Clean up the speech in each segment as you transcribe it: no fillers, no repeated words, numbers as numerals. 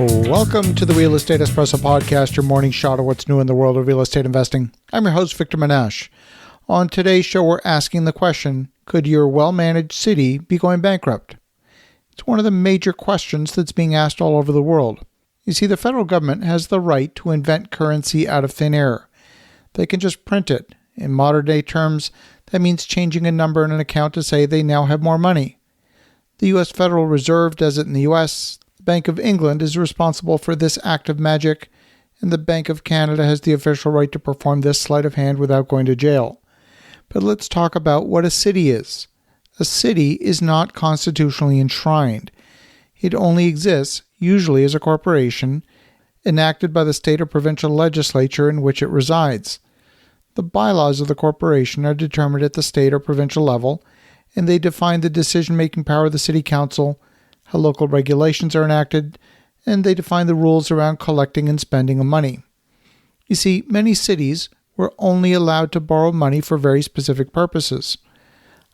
Welcome to the Real Estate Espresso Podcast, your morning shot of what's new in the world of real estate investing. I'm your host, Victor Menashe. On today's show, we're asking the question, could your well-managed city be going bankrupt? It's one of the major questions that's being asked all over the world. You see, the federal government has the right to invent currency out of thin air. They can just print it. In modern-day terms, that means changing a number in an account to say they now have more money. The U.S. Federal Reserve does it in the U.S., the Bank of England is responsible for this act of magic, and the Bank of Canada has the official right to perform this sleight of hand without going to jail. But let's talk about what a city is. A city is not constitutionally enshrined. It only exists, usually as a corporation, enacted by the state or provincial legislature in which it resides. The bylaws of the corporation are determined at the state or provincial level, and they define the decision-making power of the city council, how local regulations are enacted, and they define the rules around collecting and spending of money. You see, many cities were only allowed to borrow money for very specific purposes.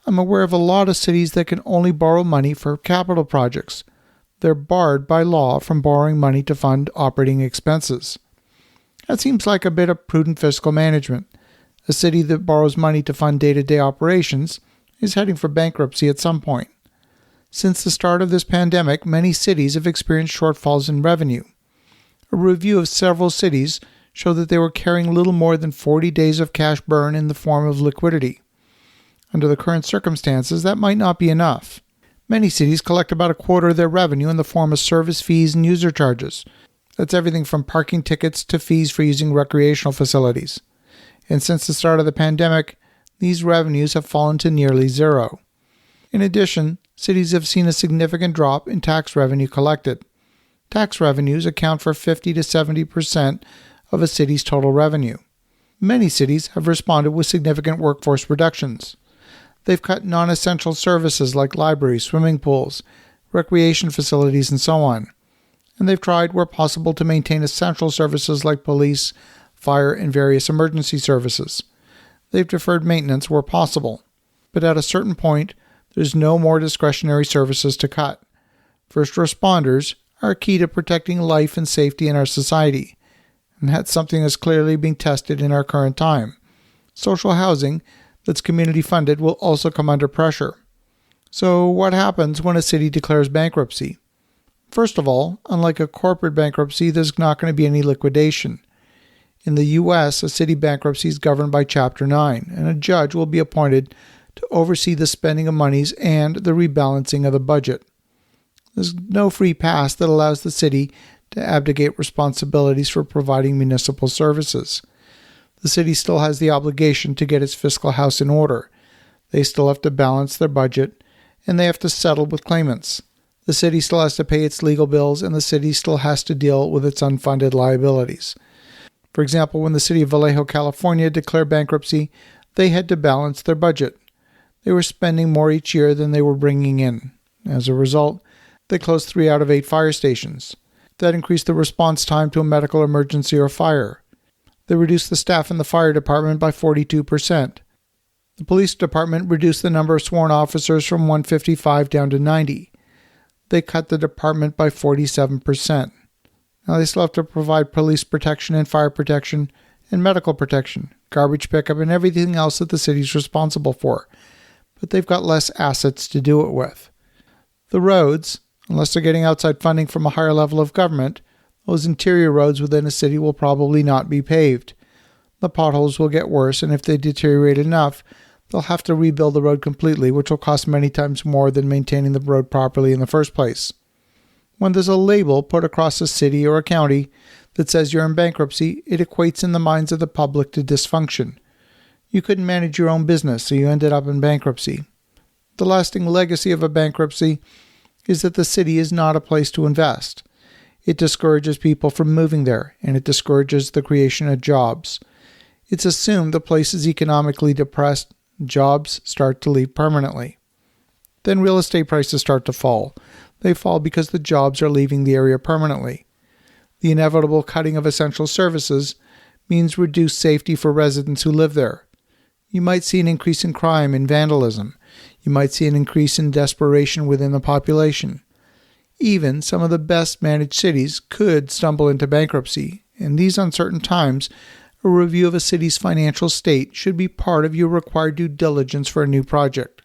I'm aware of a lot of cities that can only borrow money for capital projects. They're barred by law from borrowing money to fund operating expenses. That seems like a bit of prudent fiscal management. A city that borrows money to fund day-to-day operations is heading for bankruptcy at some point. Since the start of this pandemic, many cities have experienced shortfalls in revenue. A review of several cities showed that they were carrying little more than 40 days of cash burn in the form of liquidity. Under the current circumstances, that might not be enough. Many cities collect about a quarter of their revenue in the form of service fees and user charges. That's everything from parking tickets to fees for using recreational facilities. And since the start of the pandemic, these revenues have fallen to nearly zero. In addition, cities have seen a significant drop in tax revenue collected. Tax revenues account for 50 to 70% of a city's total revenue. Many cities have responded with significant workforce reductions. They've cut non-essential services like libraries, swimming pools, recreation facilities, and so on. And they've tried, where possible, to maintain essential services like police, fire, and various emergency services. They've deferred maintenance where possible. But at a certain point, there's no more discretionary services to cut. First responders are key to protecting life and safety in our society, and that's something that's clearly being tested in our current time. Social housing that's community funded will also come under pressure. So what happens when a city declares bankruptcy? First of all, unlike a corporate bankruptcy, there's not going to be any liquidation. In the U.S., a city bankruptcy is governed by Chapter 9, and a judge will be appointed to oversee the spending of monies and the rebalancing of the budget. There's no free pass that allows the city to abdicate responsibilities for providing municipal services. The city still has the obligation to get its fiscal house in order. They still have to balance their budget, and they have to settle with claimants. The city still has to pay its legal bills, and the city still has to deal with its unfunded liabilities. For example, when the city of Vallejo, California declared bankruptcy, they had to balance their budget. They were spending more each year than they were bringing in. As a result, they closed 3 out of 8 fire stations. That increased the response time to a medical emergency or fire. They reduced the staff in the fire department by 42%. The police department reduced the number of sworn officers from 155 down to 90. They cut the department by 47%. Now they still have to provide police protection and fire protection and medical protection, garbage pickup, and everything else that the city's responsible for. But they've got less assets to do it with. The roads, unless they're getting outside funding from a higher level of government, those interior roads within a city will probably not be paved. The potholes will get worse, and if they deteriorate enough, they'll have to rebuild the road completely, which will cost many times more than maintaining the road properly in the first place. When there's a label put across a city or a county that says you're in bankruptcy, it equates in the minds of the public to dysfunction. You couldn't manage your own business, so you ended up in bankruptcy. The lasting legacy of a bankruptcy is that the city is not a place to invest. It discourages people from moving there, and it discourages the creation of jobs. It's assumed the place is economically depressed, jobs start to leave permanently. Then real estate prices start to fall. They fall because the jobs are leaving the area permanently. The inevitable cutting of essential services means reduced safety for residents who live there. You might see an increase in crime and vandalism. You might see an increase in desperation within the population. Even some of the best managed cities could stumble into bankruptcy. In these uncertain times, a review of a city's financial state should be part of your required due diligence for a new project.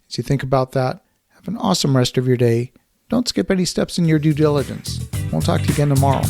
As you think about that, have an awesome rest of your day. Don't skip any steps in your due diligence. We'll talk to you again tomorrow.